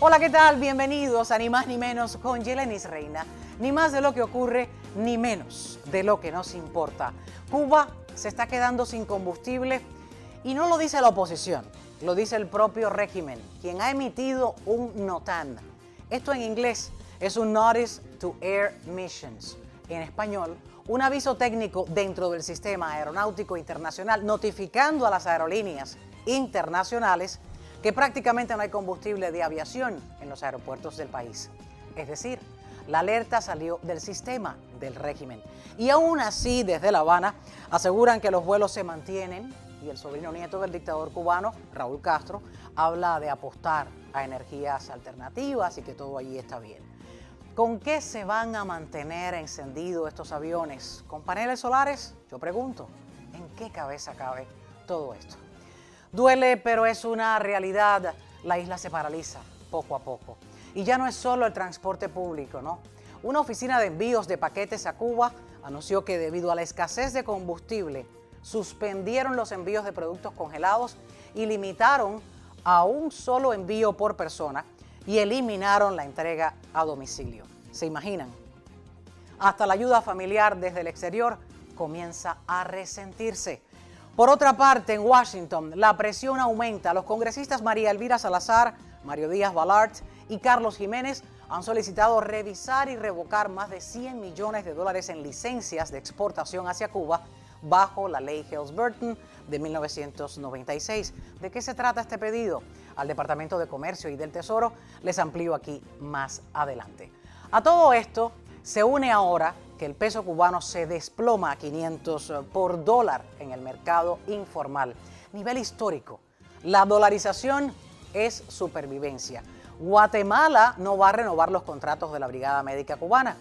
Hola, ¿qué tal? Bienvenidos a Ni Más Ni Menos con Yelenis Reina. Ni más de lo que ocurre, ni menos de lo que nos importa. Cuba se está quedando sin combustible y no lo dice la oposición, lo dice el propio régimen, quien ha emitido un NOTAM. Esto en inglés es un Notice to Air Missions. En español, un aviso técnico dentro del sistema aeronáutico internacional notificando a las aerolíneas internacionales que prácticamente no hay combustible de aviación en los aeropuertos del país. Es decir, la alerta salió del sistema del régimen. Y aún así, desde La Habana, aseguran que los vuelos se mantienen y el sobrino nieto del dictador cubano, Raúl Castro, habla de apostar a energías alternativas y que todo allí está bien. ¿Con qué se van a mantener encendidos estos aviones? ¿Con paneles solares? Yo pregunto, ¿en qué cabeza cabe todo esto? Duele, pero es una realidad. La isla se paraliza poco a poco. Y ya no es solo el transporte público, ¿no? Una oficina de envíos de paquetes a Cuba anunció que debido a la escasez de combustible, suspendieron los envíos de productos congelados y limitaron a un solo envío por persona y eliminaron la entrega a domicilio. ¿Se imaginan? Hasta la ayuda familiar desde el exterior comienza a resentirse. Por otra parte, en Washington, la presión aumenta. Los congresistas María Elvira Salazar, Mario Díaz Balart y Carlos Jiménez han solicitado revisar y revocar más de $100 millones en licencias de exportación hacia Cuba bajo la ley Helms-Burton de 1996. ¿De qué se trata este pedido? Al Departamento de Comercio y del Tesoro les amplío aquí más adelante. A todo esto se une ahora que el peso cubano se desploma a 500 por dólar en el mercado informal. Nivel histórico. La dolarización es supervivencia. Guatemala no va a renovar los contratos de la Brigada Médica Cubana.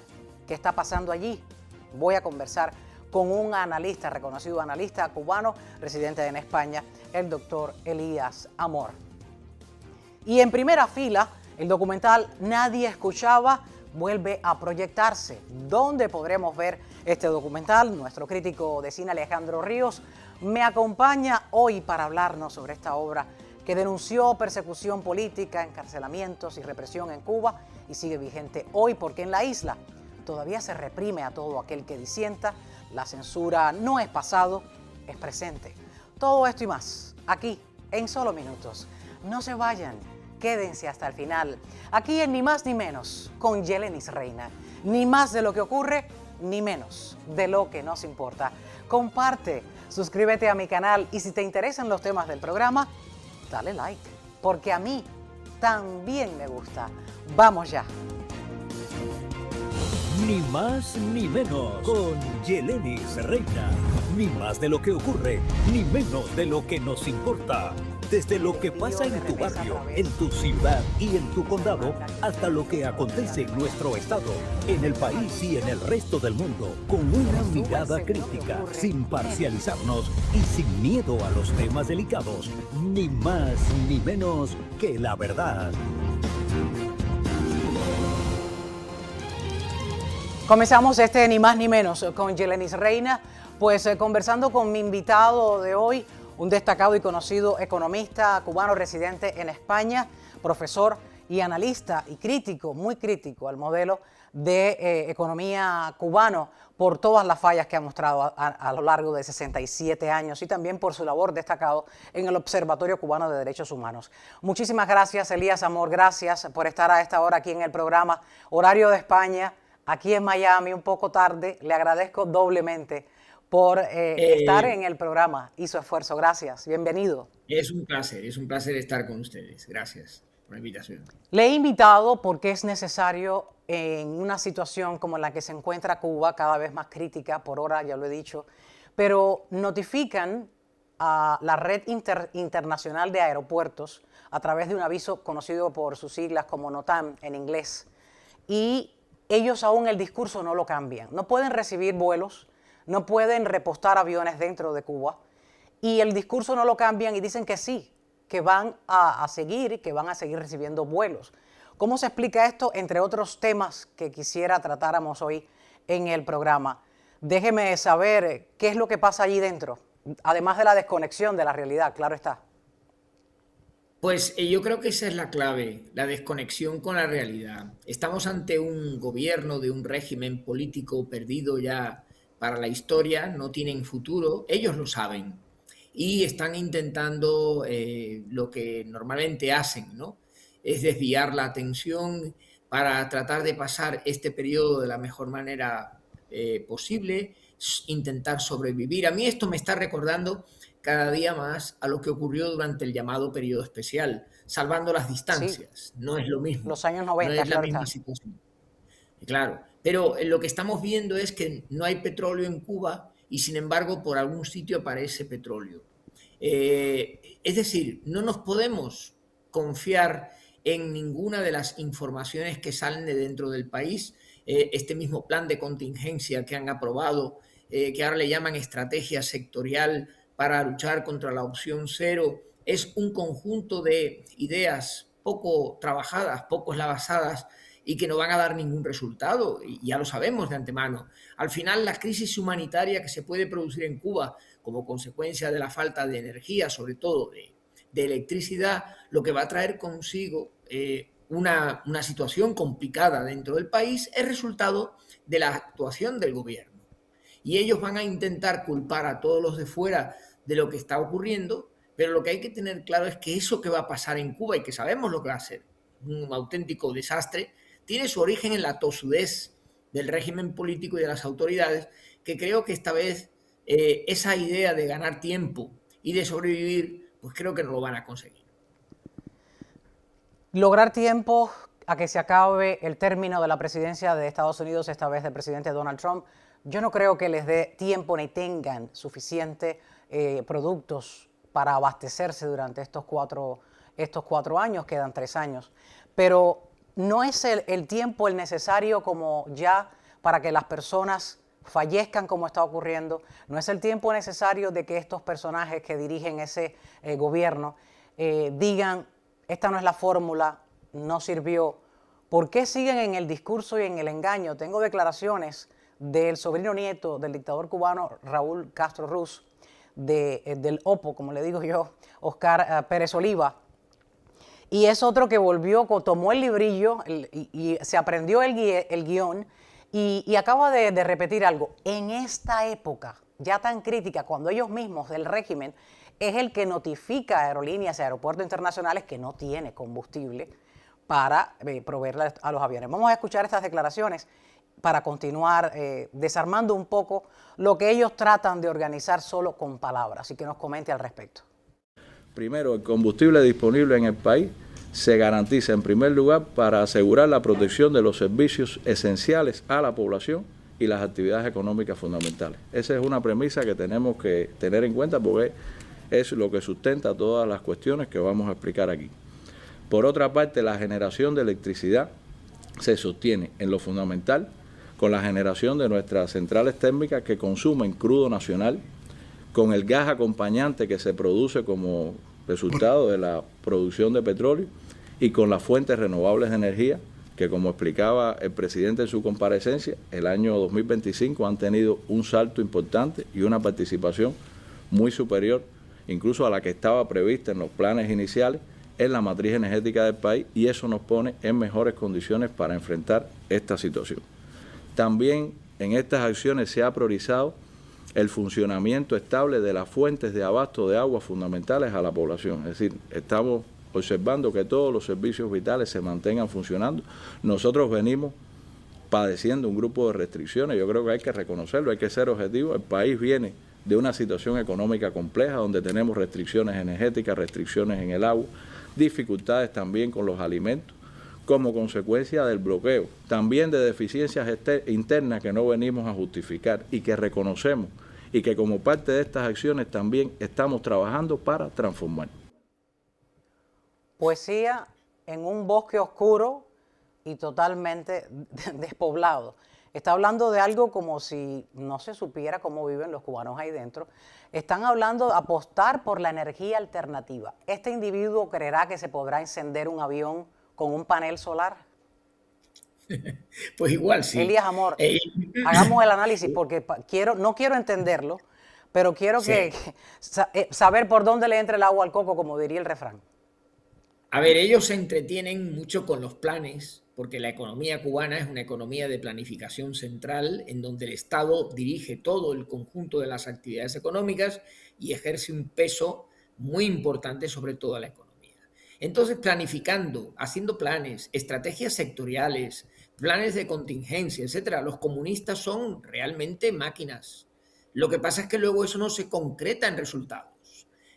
¿Qué está pasando allí? Voy a conversar con un analista, reconocido analista cubano, residente en España, el doctor Elías Amor. Y en primera fila, el documental Nadie Escuchaba vuelve a proyectarse. ¿Dónde podremos ver este documental? Nuestro crítico de cine Alejandro Ríos me acompaña hoy para hablarnos sobre esta obra que denunció persecución política, encarcelamientos y represión en Cuba y sigue vigente hoy porque en la isla todavía se reprime a todo aquel que disienta. La censura no es pasado, es presente. Todo esto y más, aquí, en solo minutos. No se vayan. Quédense hasta el final, aquí en Ni Más Ni Menos, con Yelenis Reina. Ni más de lo que ocurre, ni menos de lo que nos importa. Comparte, suscríbete a mi canal y si te interesan los temas del programa, dale like, porque a mí también me gusta. ¡Vamos ya! Ni más ni menos con Yelenis Reina. Ni más de lo que ocurre, ni menos de lo que nos importa. Desde lo que pasa en tu barrio, en tu ciudad y en tu condado, hasta lo que acontece en nuestro estado, en el país y en el resto del mundo, con una mirada crítica, sin parcializarnos y sin miedo a los temas delicados. Ni más ni menos que la verdad. Comenzamos este Ni Más Ni Menos con Yelenis Reina, pues conversando con mi invitado de hoy, un destacado y conocido economista cubano residente en España, profesor y analista y crítico, muy crítico al modelo de economía cubano por todas las fallas que ha mostrado a lo largo de 67 años y también por su labor destacado en el Observatorio Cubano de Derechos Humanos. Muchísimas gracias, Elías Amor, gracias por estar a esta hora aquí en el programa, horario de España, aquí en Miami, un poco tarde, le agradezco doblemente por estar en el programa y su esfuerzo. Gracias, bienvenido. Es un placer estar con ustedes. Gracias por la invitación. Le he invitado porque es necesario en una situación como la que se encuentra Cuba, cada vez más crítica, por hora ya lo he dicho, pero notifican a la Red Internacional de Aeropuertos a través de un aviso conocido por sus siglas como NOTAM en inglés, y ellos aún el discurso no lo cambian. No pueden recibir vuelos, no pueden repostar aviones dentro de Cuba y el discurso no lo cambian y dicen que sí, que van a seguir recibiendo vuelos. ¿Cómo se explica esto? Entre otros temas que quisiera tratáramos hoy en el programa. Déjeme saber qué es lo que pasa allí dentro, además de la desconexión de la realidad, claro está. Pues yo creo que esa es la clave, la desconexión con la realidad. Estamos ante un gobierno de un régimen político perdido ya para la historia, no tienen futuro, ellos lo saben y están intentando lo que normalmente hacen, ¿no? Es desviar la atención para tratar de pasar este periodo de la mejor manera posible, intentar sobrevivir. A mí esto me está recordando cada día más a lo que ocurrió durante el llamado periodo especial, salvando las Sí, distancias. No es lo mismo, los años no 90, es la claro misma está. situación. Claro, pero lo que estamos viendo es que no hay petróleo en Cuba y sin embargo por algún sitio aparece petróleo. Es decir, no nos podemos confiar en ninguna de las informaciones que salen de dentro del país. Este mismo plan de contingencia que han aprobado, que ahora le llaman estrategia sectorial para luchar contra la opción cero, es un conjunto de ideas poco trabajadas, poco basadas y que no van a dar ningún resultado, y ya lo sabemos de antemano. Al final, la crisis humanitaria que se puede producir en Cuba como consecuencia de la falta de energía, sobre todo de electricidad, lo que va a traer consigo una situación complicada dentro del país es resultado de la actuación del gobierno. Y ellos van a intentar culpar a todos los de fuera de lo que está ocurriendo, pero lo que hay que tener claro es que eso que va a pasar en Cuba y que sabemos lo que va a ser un auténtico desastre, tiene su origen en la tosudez del régimen político y de las autoridades, que creo que esta vez esa idea de ganar tiempo y de sobrevivir, pues creo que no lo van a conseguir. Lograr tiempo a que se acabe el término de la presidencia de Estados Unidos, esta vez del presidente Donald Trump, yo no creo que les dé tiempo ni tengan suficiente productos para abastecerse durante estos cuatro años, quedan 3 años. Pero no es el tiempo el necesario como ya para que las personas fallezcan como está ocurriendo, no es el tiempo necesario de que estos personajes que dirigen ese gobierno digan, esta no es la fórmula, no sirvió. ¿Por qué siguen en el discurso y en el engaño? Tengo declaraciones del sobrino nieto del dictador cubano Raúl Castro Ruz, del Opo, como le digo yo, Oscar Pérez Oliva. Y es otro que volvió, tomó el librillo y se aprendió el guión y acaba de repetir algo. En esta época ya tan crítica, cuando ellos mismos del régimen es el que notifica a aerolíneas y aeropuertos internacionales que no tiene combustible para proveerle a los aviones. Vamos a escuchar estas declaraciones para continuar desarmando un poco lo que ellos tratan de organizar solo con palabras y que nos comente al respecto. Primero, el combustible disponible en el país se garantiza en primer lugar para asegurar la protección de los servicios esenciales a la población y las actividades económicas fundamentales. Esa es una premisa que tenemos que tener en cuenta porque es lo que sustenta todas las cuestiones que vamos a explicar aquí. Por otra parte, la generación de electricidad se sostiene en lo fundamental con la generación de nuestras centrales térmicas que consumen crudo nacional, con el gas acompañante que se produce como resultado de la producción de petróleo y con las fuentes renovables de energía que, como explicaba el presidente en su comparecencia, el año 2025 han tenido un salto importante y una participación muy superior incluso a la que estaba prevista en los planes iniciales en la matriz energética del país, y eso nos pone en mejores condiciones para enfrentar esta situación. También en estas acciones se ha priorizado el funcionamiento estable de las fuentes de abasto de agua fundamentales a la población. Es decir, estamos observando que todos los servicios vitales se mantengan funcionando. Nosotros venimos padeciendo un grupo de restricciones, yo creo que hay que reconocerlo, hay que ser objetivo. El país viene de una situación económica compleja donde tenemos restricciones energéticas, restricciones en el agua, dificultades también con los alimentos, como consecuencia del bloqueo, también de deficiencias internas que no venimos a justificar y que reconocemos y que como parte de estas acciones también estamos trabajando para transformar. Poesía en un bosque oscuro y totalmente despoblado. Está hablando de algo como si no se supiera cómo viven los cubanos ahí dentro. Están hablando de apostar por la energía alternativa. ¿Este individuo creerá que se podrá encender un avión con un panel solar? Pues igual sí. Elías Amor, hagamos el análisis porque no quiero entenderlo, pero quiero Sí. saber por dónde le entra el agua al coco, como diría el refrán. A ver, ellos se entretienen mucho con los planes, porque la economía cubana es una economía de planificación central, en donde el Estado dirige todo el conjunto de las actividades económicas y ejerce un peso muy importante sobre toda la economía. Entonces, planificando, haciendo planes, estrategias sectoriales, planes de contingencia, etcétera, los comunistas son realmente máquinas. Lo que pasa es que luego eso no se concreta en resultados.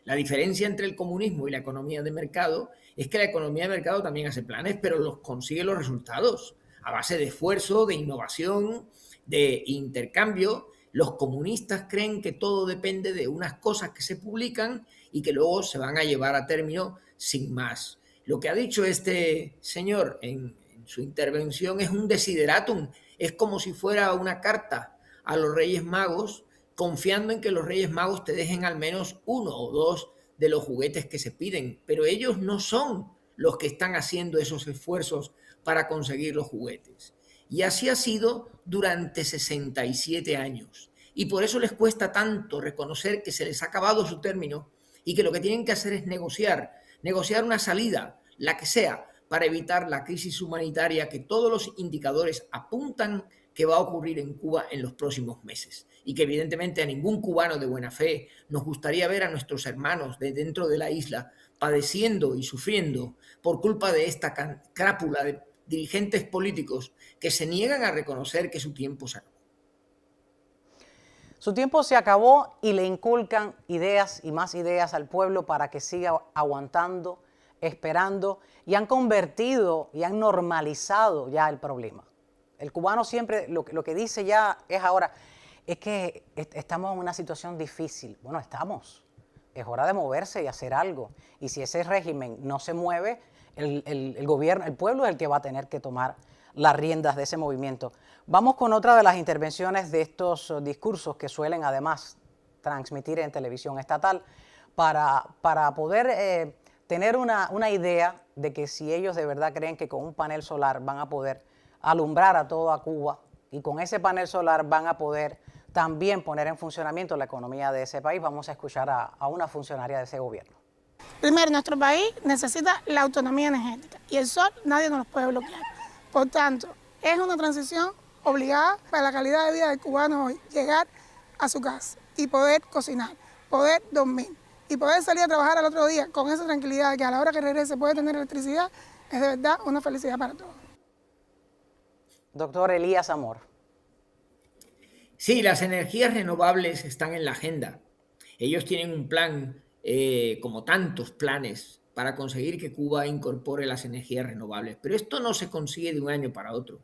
La diferencia entre el comunismo y la economía de mercado es que la economía de mercado también hace planes, pero los consigue los resultados a base de esfuerzo, de innovación, de intercambio. Los comunistas creen que todo depende de unas cosas que se publican y que luego se van a llevar a término sin más. Lo que ha dicho este señor en su intervención es un desideratum, es como si fuera una carta a los Reyes Magos, confiando en que los Reyes Magos te dejen al menos uno o dos de los juguetes que se piden, pero ellos no son los que están haciendo esos esfuerzos para conseguir los juguetes. Y así ha sido durante 67 años. Y por eso les cuesta tanto reconocer que se les ha acabado su término y que lo que tienen que hacer es negociar una salida, la que sea, para evitar la crisis humanitaria que todos los indicadores apuntan que va a ocurrir en Cuba en los próximos meses y que evidentemente a ningún cubano de buena fe nos gustaría ver a nuestros hermanos de dentro de la isla padeciendo y sufriendo por culpa de esta crápula de dirigentes políticos que se niegan a reconocer que su tiempo se acabó. Su tiempo se acabó y le inculcan ideas y más ideas al pueblo para que siga aguantando, esperando, y han convertido y han normalizado ya el problema. El cubano siempre lo que dice ya es ahora, es que estamos en una situación difícil. Bueno, estamos. Es hora de moverse y hacer algo. Y si ese régimen no se mueve, el gobierno, el pueblo es el que va a tener que tomar las riendas de ese movimiento. Vamos con otra de las intervenciones de estos discursos que suelen además transmitir en televisión estatal para poder tener una idea de que si ellos de verdad creen que con un panel solar van a poder alumbrar a toda Cuba y con ese panel solar van a poder también poner en funcionamiento la economía de ese país, vamos a escuchar a una funcionaria de ese gobierno. Primero, nuestro país necesita la autonomía energética y el sol nadie nos lo puede bloquear. Por tanto, es una transición obligada para la calidad de vida del cubano hoy, llegar a su casa y poder cocinar, poder dormir y poder salir a trabajar al otro día con esa tranquilidad de que a la hora que regrese puede tener electricidad, es de verdad una felicidad para todos. Doctor Elías Amor. Sí, las energías renovables están en la agenda. Ellos tienen un plan, como tantos planes, para conseguir que Cuba incorpore las energías renovables. Pero esto no se consigue de un año para otro.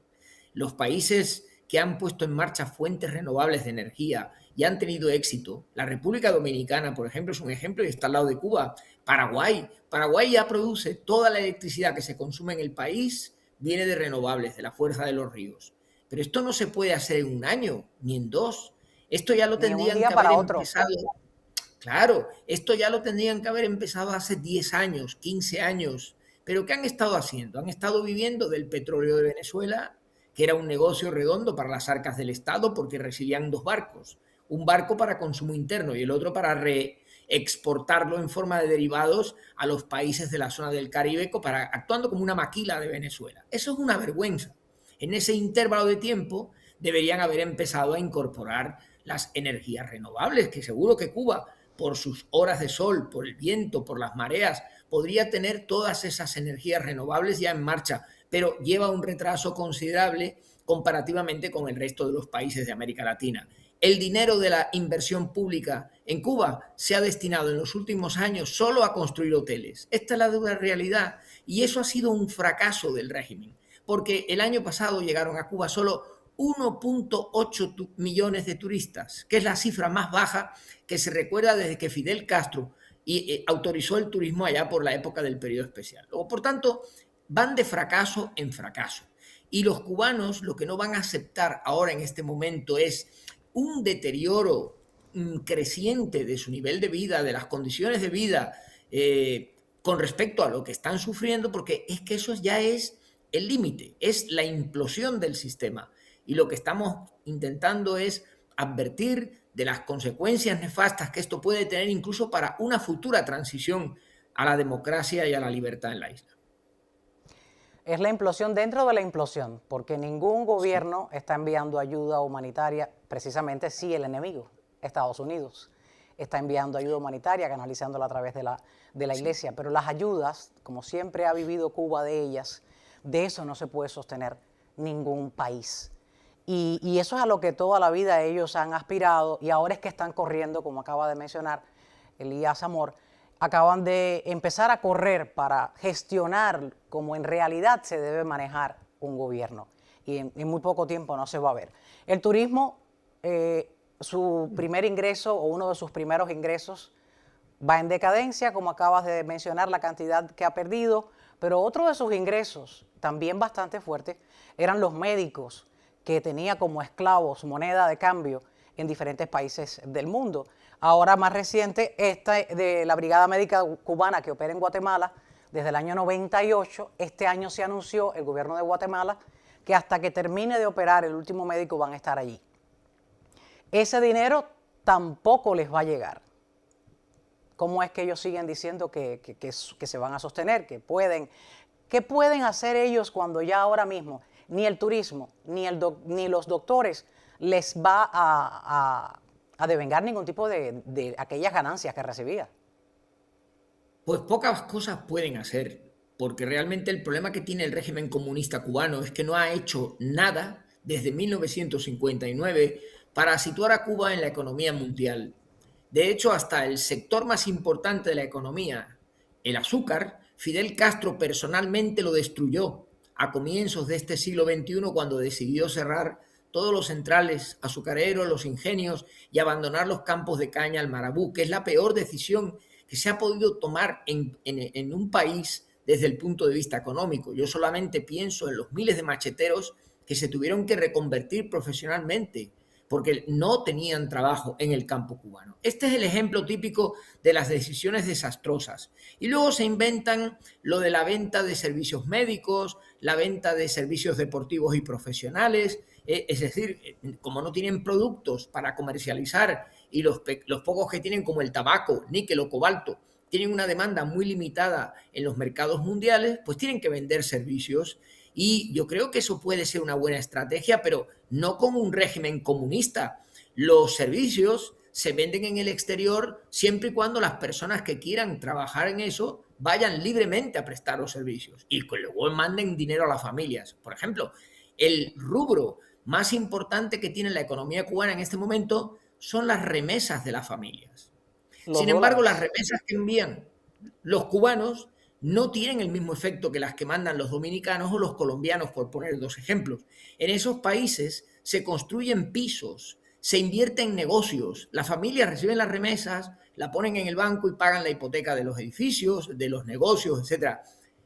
Los países que han puesto en marcha fuentes renovables de energía y han tenido éxito, la República Dominicana, por ejemplo, es un ejemplo y está al lado de Cuba. Paraguay ya produce toda la electricidad que se consume en el país, viene de renovables, de la fuerza de los ríos. Pero esto no se puede hacer en un año, ni en dos. Esto ya lo tendrían que haber empezado. Claro, esto ya lo tendrían que haber empezado hace 10 años, 15 años. Pero ¿qué han estado haciendo? Han estado viviendo del petróleo de Venezuela, que era un negocio redondo para las arcas del Estado porque recibían dos barcos. Un barco para consumo interno y el otro para reexportarlo en forma de derivados a los países de la zona del Caribe, actuando como una maquila de Venezuela. Eso es una vergüenza. En ese intervalo de tiempo deberían haber empezado a incorporar las energías renovables, que seguro que Cuba, por sus horas de sol, por el viento, por las mareas, podría tener todas esas energías renovables ya en marcha, pero lleva un retraso considerable comparativamente con el resto de los países de América Latina. El dinero de la inversión pública en Cuba se ha destinado en los últimos años solo a construir hoteles. Esta es la dura realidad y eso ha sido un fracaso del régimen, porque el año pasado llegaron a Cuba solo 1.8 millones de turistas, que es la cifra más baja que se recuerda desde que Fidel Castro autorizó el turismo allá por la época del periodo especial. Luego, por tanto, van de fracaso en fracaso. Y los cubanos lo que no van a aceptar ahora en este momento es un deterioro creciente de su nivel de vida, de las condiciones de vida con respecto a lo que están sufriendo, porque es que eso ya es el límite, es la implosión del sistema. Y lo que estamos intentando es advertir de las consecuencias nefastas que esto puede tener incluso para una futura transición a la democracia y a la libertad en la isla. Es la implosión dentro de la implosión, porque ningún gobierno está enviando ayuda humanitaria, precisamente sí el enemigo, Estados Unidos, está enviando ayuda humanitaria, canalizándola a través de la iglesia, pero las ayudas, como siempre ha vivido Cuba de ellas, de eso no se puede sostener ningún país. Y eso es a lo que toda la vida ellos han aspirado, y ahora es que están corriendo, como acaba de mencionar Elías Amor, acaban de empezar a correr para gestionar como en realidad se debe manejar un gobierno. Y en muy poco tiempo no se va a ver. El turismo, su primer ingreso o uno de sus primeros ingresos va en decadencia, como acabas de mencionar, la cantidad que ha perdido, pero otro de sus ingresos, también bastante fuerte, eran los médicos que tenía como esclavos, moneda de cambio en diferentes países del mundo. Ahora más reciente, esta de la Brigada Médica Cubana que opera en Guatemala desde el año 98, este año se anunció el gobierno de Guatemala que hasta que termine de operar el último médico van a estar allí. Ese dinero tampoco les va a llegar. ¿Cómo es que ellos siguen diciendo que se van a sostener, que pueden? ¿Qué pueden hacer ellos cuando ya ahora mismo ni el turismo ni los doctores les va a devengar ningún tipo de aquellas ganancias que recibía? Pues pocas cosas pueden hacer, porque realmente el problema que tiene el régimen comunista cubano es que no ha hecho nada desde 1959 para situar a Cuba en la economía mundial. De hecho, hasta el sector más importante de la economía, el azúcar, Fidel Castro personalmente lo destruyó a comienzos de este siglo XXI cuando decidió cerrar todos los centrales azucareros, los ingenios y abandonar los campos de caña al Marabú, que es la peor decisión que se ha podido tomar en un país desde el punto de vista económico. Yo solamente pienso en los miles de macheteros que se tuvieron que reconvertir profesionalmente porque no tenían trabajo en el campo cubano. Este es el ejemplo típico de las decisiones desastrosas. Y luego se inventan lo de la venta de servicios médicos, la venta de servicios deportivos y profesionales, es decir, como no tienen productos para comercializar y los pocos que tienen, como el tabaco, níquel o cobalto, tienen una demanda muy limitada en los mercados mundiales, pues tienen que vender servicios. Y yo creo que eso puede ser una buena estrategia, pero no como un régimen comunista. Los servicios se venden en el exterior siempre y cuando las personas que quieran trabajar en eso vayan libremente a prestar los servicios y que luego manden dinero a las familias. Por ejemplo, el rubro más importante que tiene la economía cubana en este momento son las remesas de las familias. Sin embargo, las remesas que envían los cubanos no tienen el mismo efecto que las que mandan los dominicanos o los colombianos, por poner dos ejemplos. En esos países se construyen pisos, se invierte en negocios, las familias reciben las remesas, la ponen en el banco y pagan la hipoteca de los edificios, de los negocios, etc.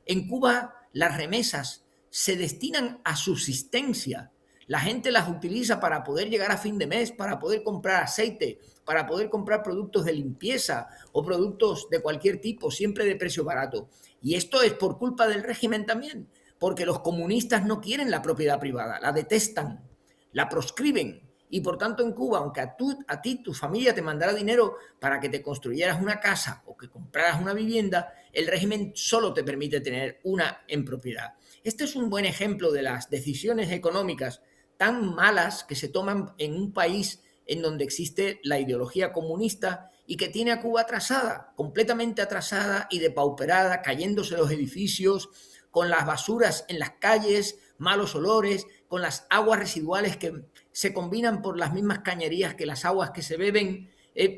En Cuba, las remesas se destinan a subsistencia. La gente las utiliza para poder llegar a fin de mes, para poder comprar aceite, para poder comprar productos de limpieza o productos de cualquier tipo, siempre de precio barato. Y esto es por culpa del régimen también, porque los comunistas no quieren la propiedad privada, la detestan, la proscriben. Y por tanto en Cuba, aunque a ti tu familia te mandara dinero para que te construyeras una casa o que compraras una vivienda, el régimen solo te permite tener una en propiedad. Este es un buen ejemplo de las decisiones económicas tan malas que se toman en un país en donde existe la ideología comunista y que tiene a Cuba atrasada, completamente atrasada y depauperada, cayéndose los edificios, con las basuras en las calles, malos olores, con las aguas residuales que se combinan por las mismas cañerías que las aguas que se beben,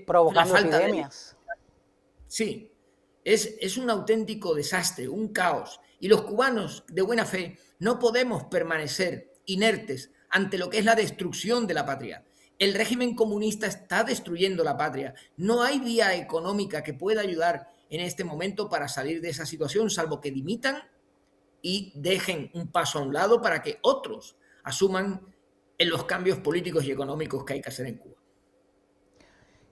provocando epidemias. Sí, es un auténtico desastre, un caos. Y los cubanos de buena fe no podemos permanecer inertes ante lo que es la destrucción de la patria. El régimen comunista está destruyendo la patria. No hay vía económica que pueda ayudar en este momento para salir de esa situación, salvo que dimitan y dejen un paso a un lado para que otros asuman en los cambios políticos y económicos que hay que hacer en Cuba.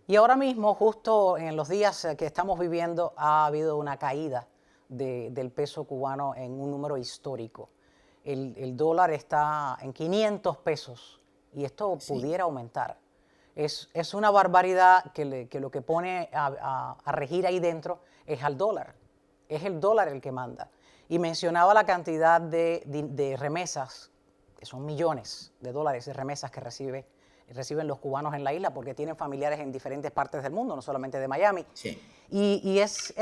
Y ahora mismo, justo en los días que estamos viviendo, ha habido una caída del peso cubano en un número histórico. El dólar está en 500 pesos y esto pudiera aumentar. Es una barbaridad que lo que pone a regir ahí dentro es al dólar. es el dólar el que manda. Y mencionaba la cantidad de remesas, que son millones de dólares de remesas que reciben los cubanos en la isla, porque tienen familiares en diferentes partes del mundo, no solamente de Miami. Sí. Y es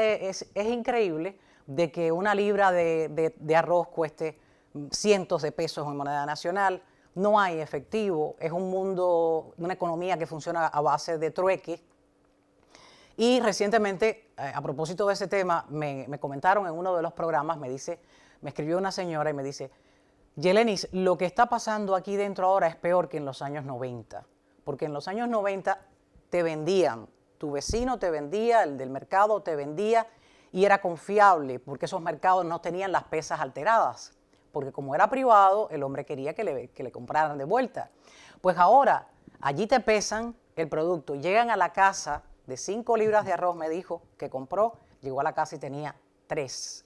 increíble de que una libra de arroz cueste cientos de pesos en moneda nacional. No hay efectivo, es un mundo, una economía que funciona a base de trueque. Y recientemente, a propósito de ese tema, me comentaron en uno de los programas, me escribió una señora y me dice, Yelenis, lo que está pasando aquí dentro ahora es peor que en los años 90, porque en los años 90 te vendían, tu vecino te vendía, el del mercado te vendía y era confiable, porque esos mercados no tenían las pesas alteradas, porque como era privado, el hombre quería que le compraran de vuelta. Pues ahora, allí te pesan el producto, llegan a la casa de 5 libras de arroz, me dijo, que compró, llegó a la casa y tenía 3.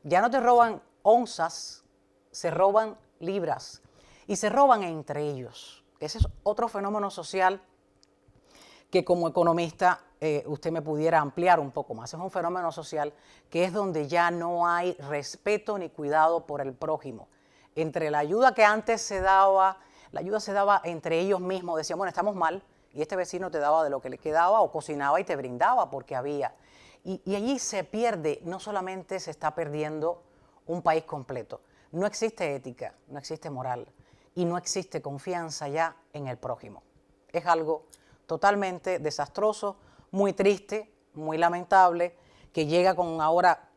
Ya no te roban onzas, se roban libras y se roban entre ellos. Ese es otro fenómeno social que como economista usted me pudiera ampliar un poco más. Es un fenómeno social que es donde ya no hay respeto ni cuidado por el prójimo. Entre la ayuda que antes se daba, la ayuda se daba entre ellos mismos, decían, bueno, estamos mal, y este vecino te daba de lo que le quedaba o cocinaba y te brindaba porque había. Y allí se pierde, no solamente se está perdiendo un país completo, no existe ética, no existe moral y no existe confianza ya en el prójimo. Es algo totalmente desastroso, muy triste, muy lamentable, que llega con ahora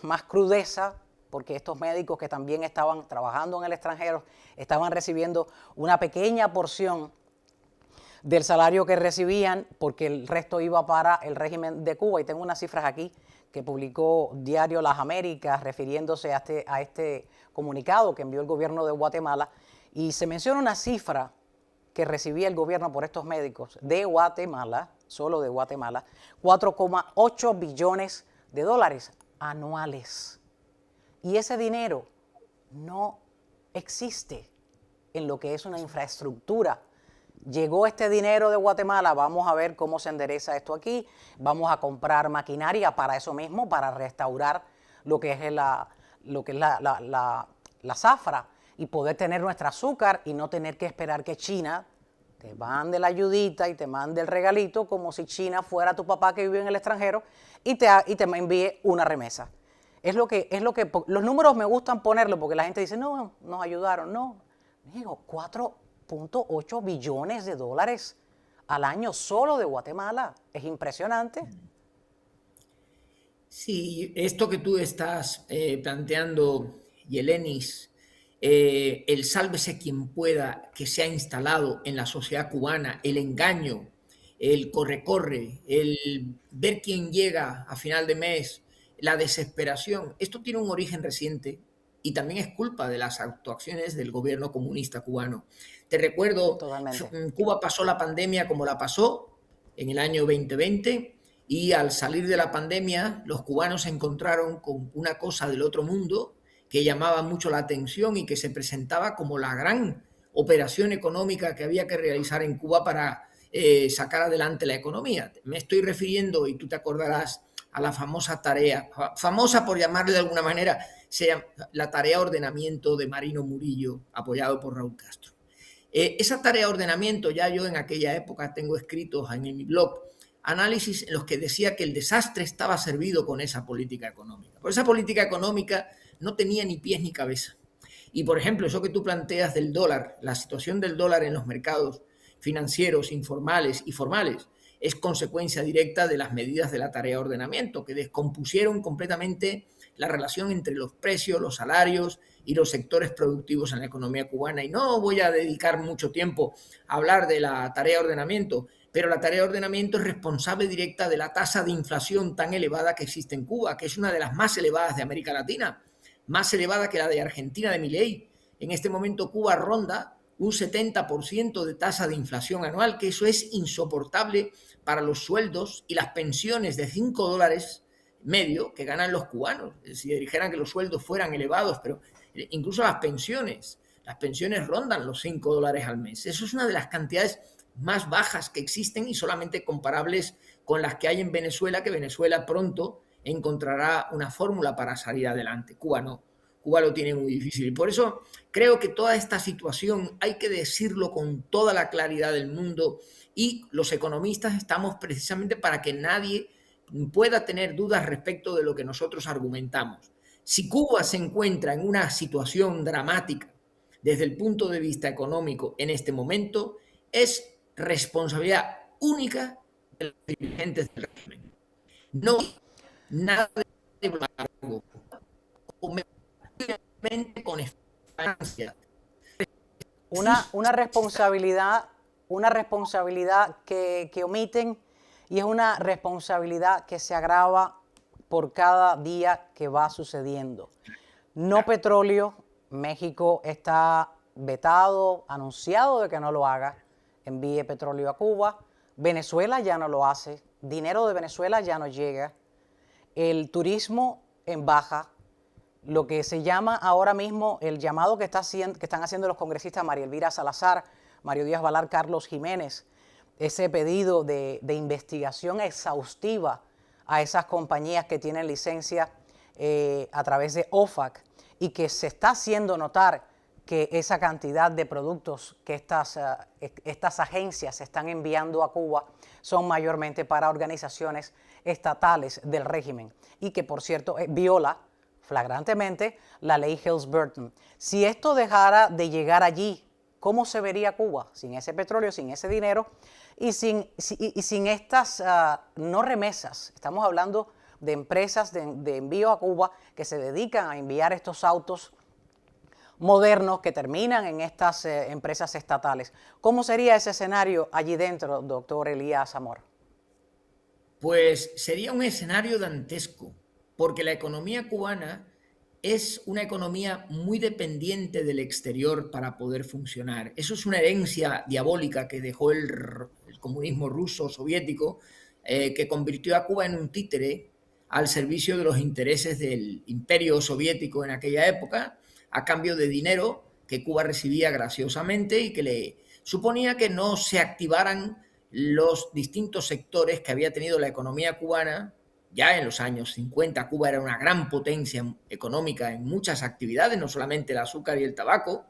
más crudeza, porque estos médicos que también estaban trabajando en el extranjero estaban recibiendo una pequeña porción del salario que recibían, porque el resto iba para el régimen de Cuba. Y tengo unas cifras aquí que publicó Diario Las Américas refiriéndose a este comunicado que envió el gobierno de Guatemala, y se menciona una cifra que recibía el gobierno por estos médicos de Guatemala, solo de Guatemala, 4,8 billones de dólares anuales. Y ese dinero no existe en lo que es una infraestructura. Llegó este dinero de Guatemala, vamos a ver cómo se endereza esto aquí, vamos a comprar maquinaria para eso mismo, para restaurar lo que es la zafra y poder tener nuestro azúcar y no tener que esperar que China te mande la ayudita y te mande el regalito, como si China fuera tu papá que vive en el extranjero y te envíe una remesa. Los números me gustan ponerlo porque la gente dice, no, nos ayudaron. No, digo, 4.8 billones de dólares al año solo de Guatemala. Es impresionante. Sí, esto que tú estás planteando, Yelenis, el sálvese quien pueda que se ha instalado en la sociedad cubana, el engaño, el corre-corre, el ver quién llega a final de mes, la desesperación, esto tiene un origen reciente y también es culpa de las actuaciones del gobierno comunista cubano. Te recuerdo, totalmente. Cuba pasó la pandemia como la pasó en el año 2020 y al salir de la pandemia los cubanos se encontraron con una cosa del otro mundo que llamaba mucho la atención y que se presentaba como la gran operación económica que había que realizar en Cuba para sacar adelante la economía. Me estoy refiriendo, y tú te acordarás, a la famosa tarea, famosa por llamarle de alguna manera, la tarea ordenamiento de Marino Murillo, apoyado por Raúl Castro. Esa tarea ordenamiento, ya yo en aquella época tengo escritos en mi blog análisis en los que decía que el desastre estaba servido con esa política económica. Por esa política económica no tenía ni pies ni cabeza. Y, por ejemplo, eso que tú planteas del dólar, la situación del dólar en los mercados financieros informales y formales, es consecuencia directa de las medidas de la tarea de ordenamiento, que descompusieron completamente la relación entre los precios, los salarios y los sectores productivos en la economía cubana. Y no voy a dedicar mucho tiempo a hablar de la tarea de ordenamiento, pero la tarea de ordenamiento es responsable directa de la tasa de inflación tan elevada que existe en Cuba, que es una de las más elevadas de América Latina, más elevada que la de Argentina de Milei. En este momento Cuba ronda un 70% de tasa de inflación anual, que eso es insoportable para los sueldos y las pensiones de $5 que ganan los cubanos. Si dijeran que los sueldos fueran elevados, pero incluso las pensiones rondan los $5 al mes. Eso es una de las cantidades más bajas que existen y solamente comparables con las que hay en Venezuela, que Venezuela pronto encontrará una fórmula para salir adelante. Cuba no. Cuba lo tiene muy difícil. Y por eso creo que toda esta situación hay que decirlo con toda la claridad del mundo, y los economistas estamos precisamente para que nadie pueda tener dudas respecto de lo que nosotros argumentamos. Si Cuba se encuentra en una situación dramática desde el punto de vista económico en este momento, es responsabilidad única de los dirigentes del régimen. No nada de embargo, con Francia. Una responsabilidad que omiten, y es una responsabilidad que se agrava por cada día que va sucediendo. No petróleo, México está vetado, anunciado de que no lo haga, envíe petróleo a Cuba. Venezuela ya no lo hace, dinero de Venezuela ya no llega. El turismo en baja, lo que se llama ahora mismo el llamado que están haciendo los congresistas María Elvira Salazar, Mario Díaz Balart, Carlos Jiménez, ese pedido de investigación exhaustiva a esas compañías que tienen licencia a través de OFAC, y que se está haciendo notar que esa cantidad de productos que estas agencias están enviando a Cuba son mayormente para organizaciones estatales del régimen, y que, por cierto, viola flagrantemente la ley Helms-Burton. Si esto dejara de llegar allí, ¿cómo se vería Cuba sin ese petróleo, sin ese dinero y sin estas no remesas? Estamos hablando de empresas de envío a Cuba que se dedican a enviar estos autos modernos que terminan en estas empresas estatales. ¿Cómo sería ese escenario allí dentro, doctor Elías Amor? Pues sería un escenario dantesco, porque la economía cubana es una economía muy dependiente del exterior para poder funcionar. Eso es una herencia diabólica que dejó el comunismo ruso soviético, que convirtió a Cuba en un títere al servicio de los intereses del imperio soviético en aquella época, a cambio de dinero que Cuba recibía graciosamente y que le suponía que no se activaran los distintos sectores que había tenido la economía cubana. Ya en los años 50 Cuba era una gran potencia económica en muchas actividades, no solamente el azúcar y el tabaco,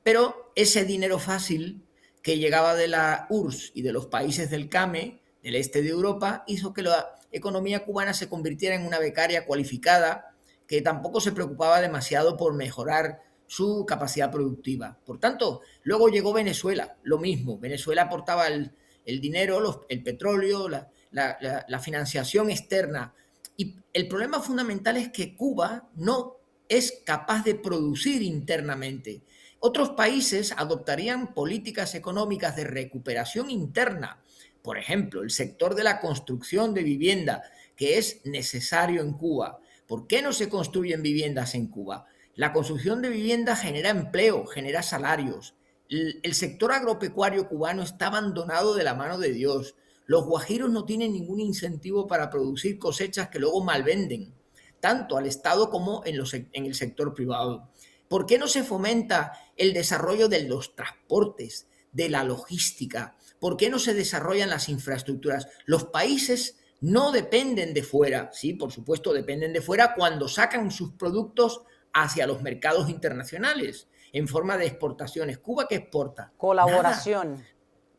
pero ese dinero fácil que llegaba de la URSS y de los países del CAME, del este de Europa, hizo que la economía cubana se convirtiera en una becaria cualificada que tampoco se preocupaba demasiado por mejorar su capacidad productiva. Por tanto, luego llegó Venezuela, lo mismo. Venezuela aportaba el dinero, el petróleo, la financiación externa. Y el problema fundamental es que Cuba no es capaz de producir internamente. Otros países adoptarían políticas económicas de recuperación interna. Por ejemplo, el sector de la construcción de vivienda, que es necesario en Cuba. ¿Por qué no se construyen viviendas en Cuba? La construcción de vivienda genera empleo, genera salarios. El sector agropecuario cubano está abandonado de la mano de Dios. Los guajiros no tienen ningún incentivo para producir cosechas que luego malvenden, tanto al Estado como en el sector privado. ¿Por qué no se fomenta el desarrollo de los transportes, de la logística? ¿Por qué no se desarrollan las infraestructuras? Los países no dependen de fuera, sí, por supuesto dependen de fuera cuando sacan sus productos hacia los mercados internacionales en forma de exportaciones. ¿Cuba qué exporta? Colaboración. Nada.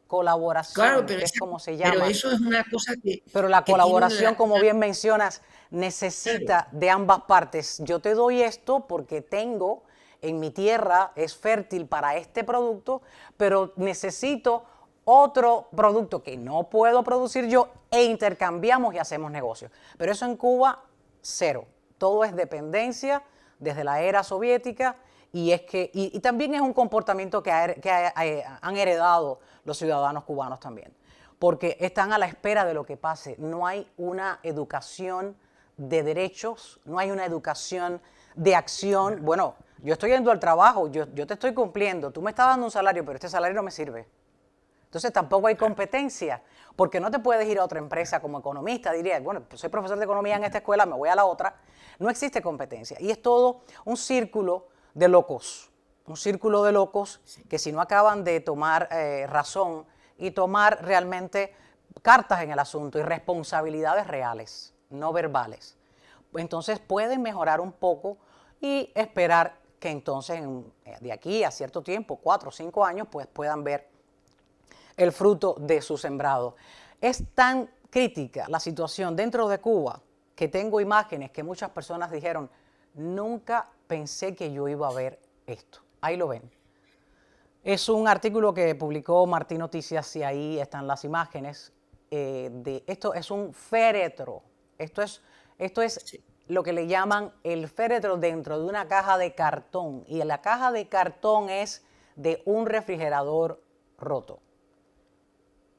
Colaboración, Claro, pero es como se llama. Pero eso es una cosa que... Pero la que colaboración, tiene como bien mencionas, necesita de ambas partes. Yo te doy esto porque tengo en mi tierra, es fértil para este producto, pero necesito otro producto que no puedo producir yo, e intercambiamos y hacemos negocios. Pero eso en Cuba, cero. Todo es dependencia desde la era soviética, y también es un comportamiento que han heredado los ciudadanos cubanos también, porque están a la espera de lo que pase. No hay una educación de derechos, no hay una educación de acción. Bueno, yo estoy yendo al trabajo, yo te estoy cumpliendo, tú me estás dando un salario, pero este salario no me sirve. Entonces tampoco hay competencia, porque no te puedes ir a otra empresa como economista, dirías, bueno, pues soy profesor de economía en esta escuela, me voy a la otra. No existe competencia, y es todo un círculo de locos, que si no acaban de tomar razón y tomar realmente cartas en el asunto y responsabilidades reales, no verbales. Entonces pueden mejorar un poco y esperar que entonces de aquí a cierto tiempo, 4 o 5 años, pues puedan ver el fruto de su sembrado. Es tan crítica la situación dentro de Cuba que tengo imágenes que muchas personas dijeron, nunca pensé que yo iba a ver esto. Ahí lo ven. Es un artículo que publicó Martín Noticias y ahí están las imágenes. Esto es un féretro. Esto es lo que le llaman el féretro dentro de una caja de cartón. Y la caja de cartón es de un refrigerador roto.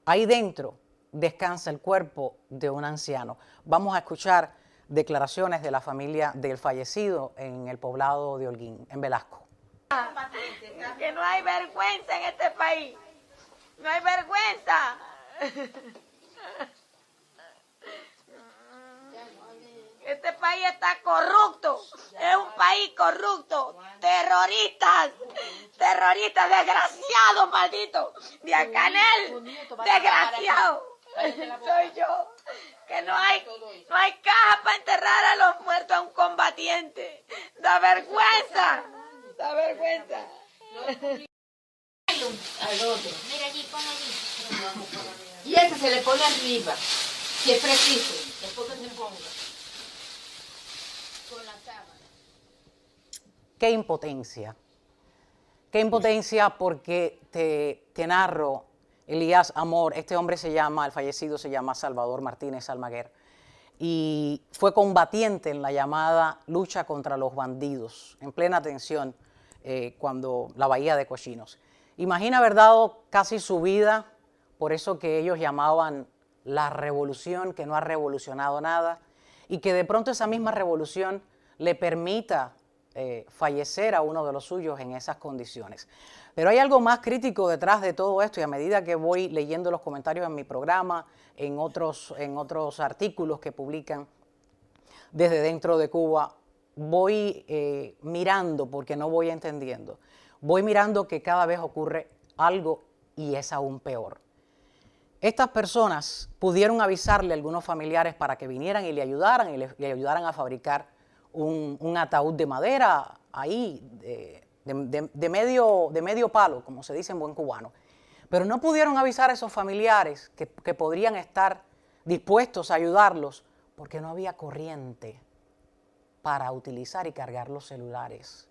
Ahí dentro descansa el cuerpo de un anciano. Vamos a escuchar declaraciones de la familia del fallecido en el poblado de Holguín, en Velasco. Que no hay vergüenza en este país. No hay vergüenza. Este país está corrupto. Es un país corrupto. Terroristas. Terroristas, desgraciados, malditos. Diacanel, desgraciado. Soy yo. Que no hay caja para enterrar a los muertos a un combatiente. Da vergüenza. Da vergüenza. Al otro. Mira allí, pon allí. Y ese se le pone arriba, si es preciso, después que se ponga. Con la sábana. Qué impotencia. Qué impotencia porque te narro, Elías Amor, este hombre el fallecido se llama Salvador Martínez Almaguer, y fue combatiente en la llamada lucha contra los bandidos, en plena tensión, cuando la Bahía de Cochinos. Imagina haber dado casi su vida por eso que ellos llamaban la revolución, que no ha revolucionado nada, y que de pronto esa misma revolución le permita fallecer a uno de los suyos en esas condiciones. Pero hay algo más crítico detrás de todo esto, y a medida que voy leyendo los comentarios en mi programa, en otros artículos que publican desde dentro de Cuba, voy mirando, porque no voy entendiendo, voy mirando que cada vez ocurre algo y es aún peor. Estas personas pudieron avisarle a algunos familiares para que vinieran y le ayudaran, le ayudaran a fabricar un ataúd de madera ahí, de medio palo, como se dice en buen cubano. Pero no pudieron avisar a esos familiares que podrían estar dispuestos a ayudarlos porque no había corriente para utilizar y cargar los celulares,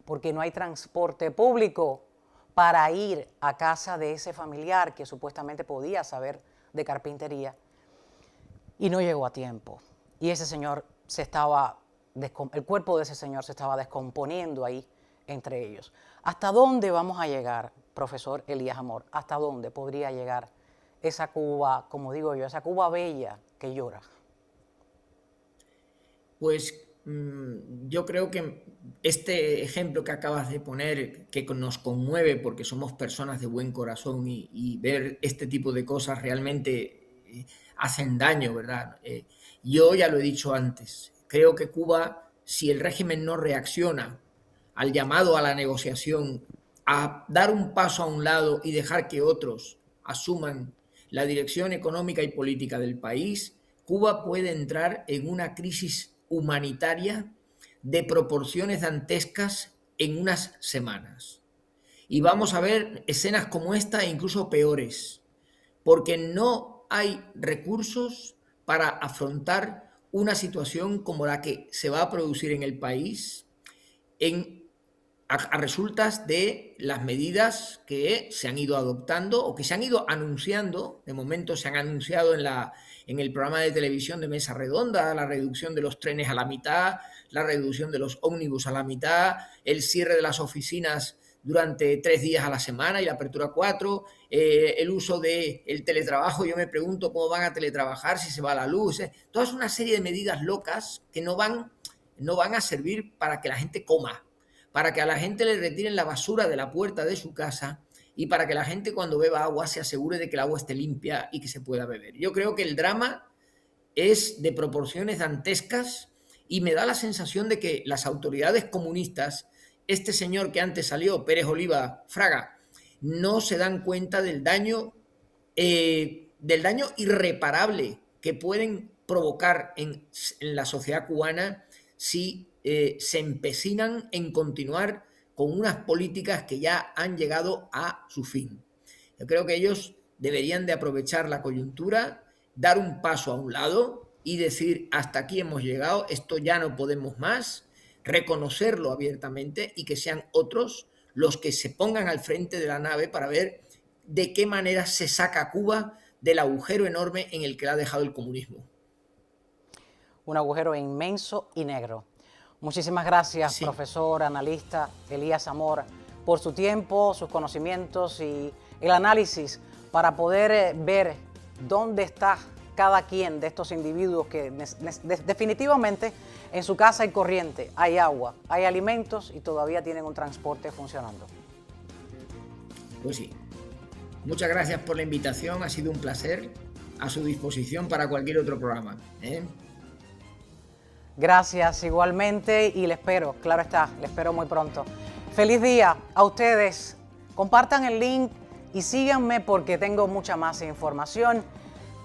porque no hay transporte público para ir a casa de ese familiar que supuestamente podía saber de carpintería, y no llegó a tiempo. Y ese señor el cuerpo de ese señor se estaba descomponiendo ahí entre ellos. ¿Hasta dónde vamos a llegar, profesor Elías Amor? ¿Hasta dónde podría llegar esa Cuba, como digo yo, esa Cuba bella que llora? Pues yo creo que este ejemplo que acabas de poner, que nos conmueve porque somos personas de buen corazón y ver este tipo de cosas realmente hacen daño, ¿verdad? Yo ya lo he dicho antes, creo que Cuba, si el régimen no reacciona al llamado a la negociación, a dar un paso a un lado y dejar que otros asuman la dirección económica y política del país, Cuba puede entrar en una crisis humanitaria de proporciones dantescas en unas semanas. Y vamos a ver escenas como esta e incluso peores, porque no hay recursos para afrontar una situación como la que se va a producir en el país a resultas de las medidas que se han ido adoptando o que se han ido anunciando. De momento se han anunciado en el programa de televisión de Mesa Redonda, la reducción de los trenes a la mitad, la reducción de los ómnibus a la mitad, el cierre de las oficinas durante 3 días a la semana y la apertura 4, el uso del teletrabajo. Yo me pregunto cómo van a teletrabajar si se va la luz. Toda es una serie de medidas locas que no van a servir para que la gente coma, para que a la gente le retiren la basura de la puerta de su casa y para que la gente cuando beba agua se asegure de que el agua esté limpia y que se pueda beber. Yo creo que el drama es de proporciones dantescas y me da la sensación de que las autoridades comunistas, este señor que antes salió, Pérez Oliva Fraga, no se dan cuenta del daño irreparable que pueden provocar en la sociedad cubana si se empecinan en continuar con unas políticas que ya han llegado a su fin. Yo creo que ellos deberían de aprovechar la coyuntura, dar un paso a un lado y decir, hasta aquí hemos llegado, esto ya no podemos más, reconocerlo abiertamente y que sean otros los que se pongan al frente de la nave para ver de qué manera se saca a Cuba del agujero enorme en el que la ha dejado el comunismo. Un agujero inmenso y negro. Muchísimas gracias, Sí. profesor, analista Elías Zamora, por su tiempo, sus conocimientos y el análisis para poder ver dónde está cada quien de estos individuos que definitivamente en su casa hay corriente, hay agua, hay alimentos y todavía tienen un transporte funcionando. Pues sí. Muchas gracias por la invitación, ha sido un placer, a su disposición para cualquier otro programa. Gracias igualmente y le espero, claro está, le espero muy pronto. Feliz día a ustedes. Compartan el link y síganme porque tengo mucha más información.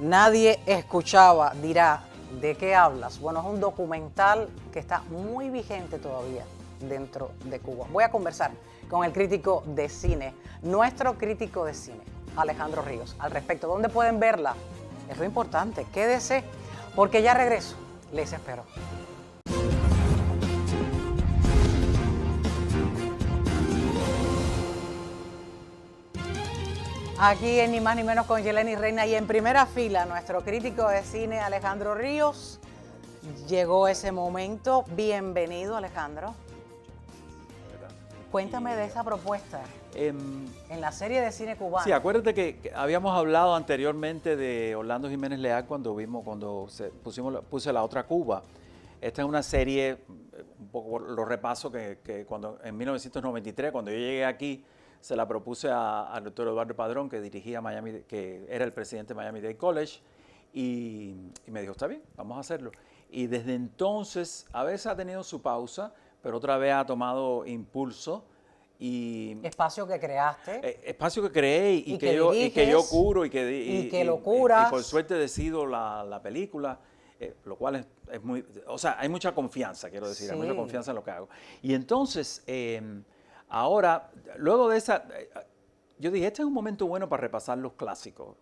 Nadie escuchaba, dirá, ¿de qué hablas? Bueno, es un documental que está muy vigente todavía dentro de Cuba. Voy a conversar con el crítico de cine, nuestro crítico de cine, Alejandro Ríos, al respecto. ¿Dónde pueden verla? Es lo importante, quédese porque ya regreso. Les espero. Aquí en Ni Más Ni Menos con Yeleni Reina y en primera fila nuestro crítico de cine Alejandro Ríos. Llegó ese momento. Bienvenido, Alejandro. Cuéntame de esa propuesta en la serie de cine cubano. Sí, acuérdate que habíamos hablado anteriormente de Orlando Jiménez Leal cuando puse La Otra Cuba. Esta es una serie, un poco lo repaso, que cuando en 1993, cuando yo llegué aquí, se la propuse al doctor Eduardo Padrón, que dirigía Miami, que era el presidente de Miami-Dade College, y me dijo, está bien, vamos a hacerlo. Y desde entonces, a veces ha tenido su pausa, pero otra vez ha tomado impulso. Y espacio que creaste. Espacio que creé y que yo curo y que lo curas. Y por suerte decido la película, lo cual es muy... O sea, hay mucha confianza, quiero decir, hay mucha confianza en lo que hago. Y entonces... ahora, luego de esa, yo dije, este es un momento bueno para repasar los clásicos.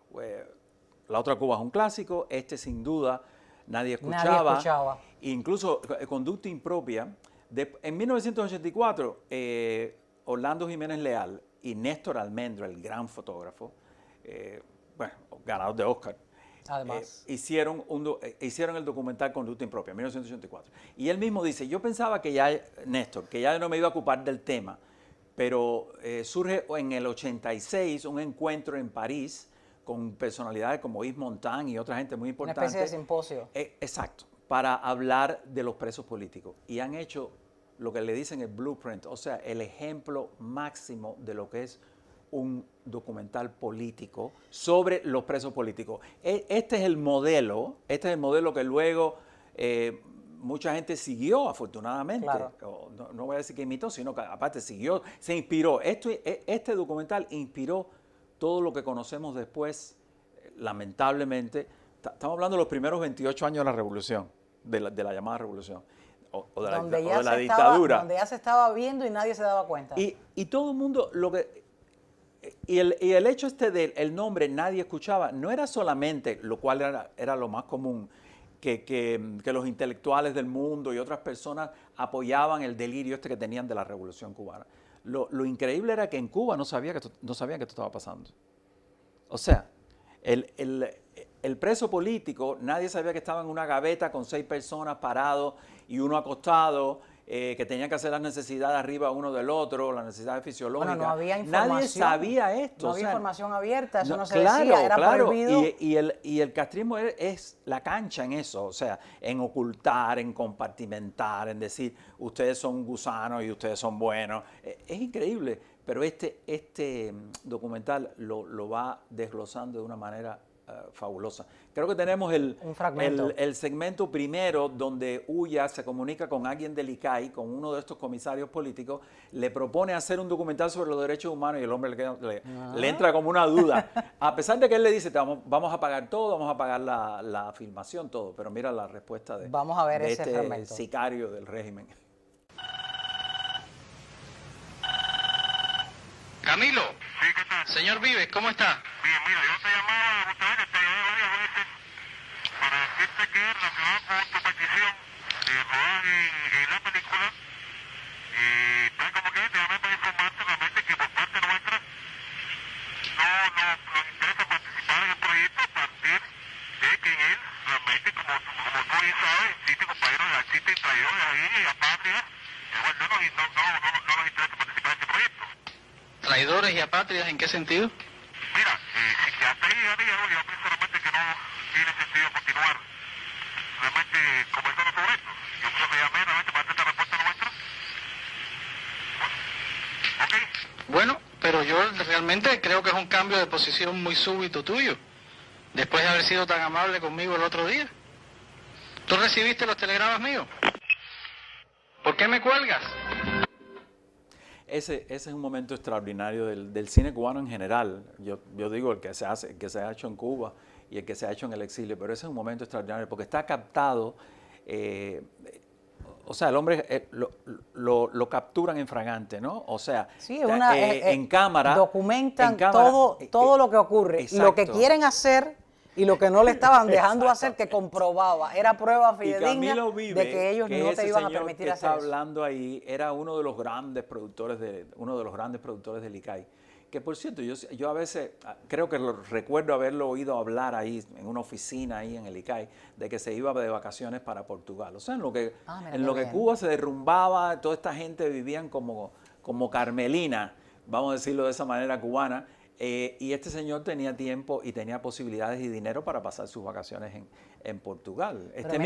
La Otra Cuba es un clásico, este sin duda nadie escuchaba. Incluso Conducta Impropia. En 1984, Orlando Jiménez Leal y Néstor Almendra, el gran fotógrafo, ganador de Oscar, además, hicieron el documental Conducta Impropia en 1984. Y él mismo dice, yo pensaba que ya, Néstor, que ya no me iba a ocupar del tema, pero surge en el 86 un encuentro en París con personalidades como Yves Montand y otra gente muy importante. Una especie de simposio. Exacto, para hablar de los presos políticos. Y han hecho lo que le dicen el blueprint, o sea, el ejemplo máximo de lo que es un documental político sobre los presos políticos. Este es el modelo que luego mucha gente siguió, afortunadamente. Claro. No voy a decir que imitó, sino que aparte siguió, se inspiró. Este documental inspiró todo lo que conocemos después, lamentablemente. Estamos hablando de los primeros 28 años de la revolución, de la llamada revolución, o de la dictadura. Donde ya se estaba viendo y nadie se daba cuenta. Y todo el mundo, y el hecho del nombre nadie escuchaba, no era solamente, lo cual era lo más común, que los intelectuales del mundo y otras personas apoyaban el delirio que tenían de la Revolución Cubana. Lo increíble era que en Cuba no sabían que esto estaba pasando. O sea, el preso político, nadie sabía que estaba en una gaveta con 6 personas parados y uno acostado, que tenían que hacer las necesidades arriba uno del otro, las necesidades fisiológicas. Bueno, no había información. Nadie sabía esto. No había información abierta, eso no se decía, era prohibido. Y el castrismo es la cancha en eso, o sea, en ocultar, en compartimentar, en decir, ustedes son gusanos y ustedes son buenos. Es increíble, pero este documental lo va desglosando de una manera fabulosa. Creo que tenemos el segmento primero donde Ulla se comunica con alguien del ICAI, con uno de estos comisarios políticos, le propone hacer un documental sobre los derechos humanos y el hombre le entra como una duda. A pesar de que él le dice, vamos a pagar todo, vamos a pagar la filmación, todo. Pero mira la respuesta de, vamos a ver de ese este fragmento. sicario del régimen. Camilo. Sí, ¿qué tal? Señor Vives, ¿cómo está? Bien, mira, yo te llamaba, justamente te llamé varias veces para decirte que lo que va con tu petición de rodar en la película, tal como que te llamé para informarte realmente que por parte nuestra nos interesa participar en el proyecto a partir de que en él realmente, como tú bien sabes, existen compañeros, existen traidores ahí y apátridas, bueno, no nos interesa participar en este proyecto. ¿Traidores y apátridas en qué sentido? Mira, si hasta ahí yo pienso realmente que no tiene sentido continuar realmente conversando sobre esto. Yo creo que llamé realmente para esta respuesta nuestra. ¿Ok? Bueno, pero yo realmente creo que es un cambio de posición muy súbito tuyo, después de haber sido tan amable conmigo el otro día. ¿Tú recibiste los telegramas míos? ¿Por qué me cuelgas? Ese es un momento extraordinario del cine cubano en general. Yo digo el que se ha hecho en Cuba y el que se ha hecho en el exilio, pero ese es un momento extraordinario porque está captado, o sea, el hombre lo capturan en fragante, ¿no? O sea, sí, en cámara. Documentan todo lo que ocurre, exacto. Lo que quieren hacer y lo que no le estaban dejando hacer, que comprobaba. Era prueba fidedigna de que ellos no te iban a permitir hacer eso. Está hablando ahí, era uno de los grandes productores del ICAI. Que por cierto, yo a veces creo que recuerdo haberlo oído hablar ahí en una oficina ahí en el ICAI, de que se iba de vacaciones para Portugal. O sea, en lo que Cuba se derrumbaba, toda esta gente vivían como Carmelina, vamos a decirlo de esa manera cubana. Y este señor tenía tiempo y tenía posibilidades y dinero para pasar sus vacaciones en Portugal. Este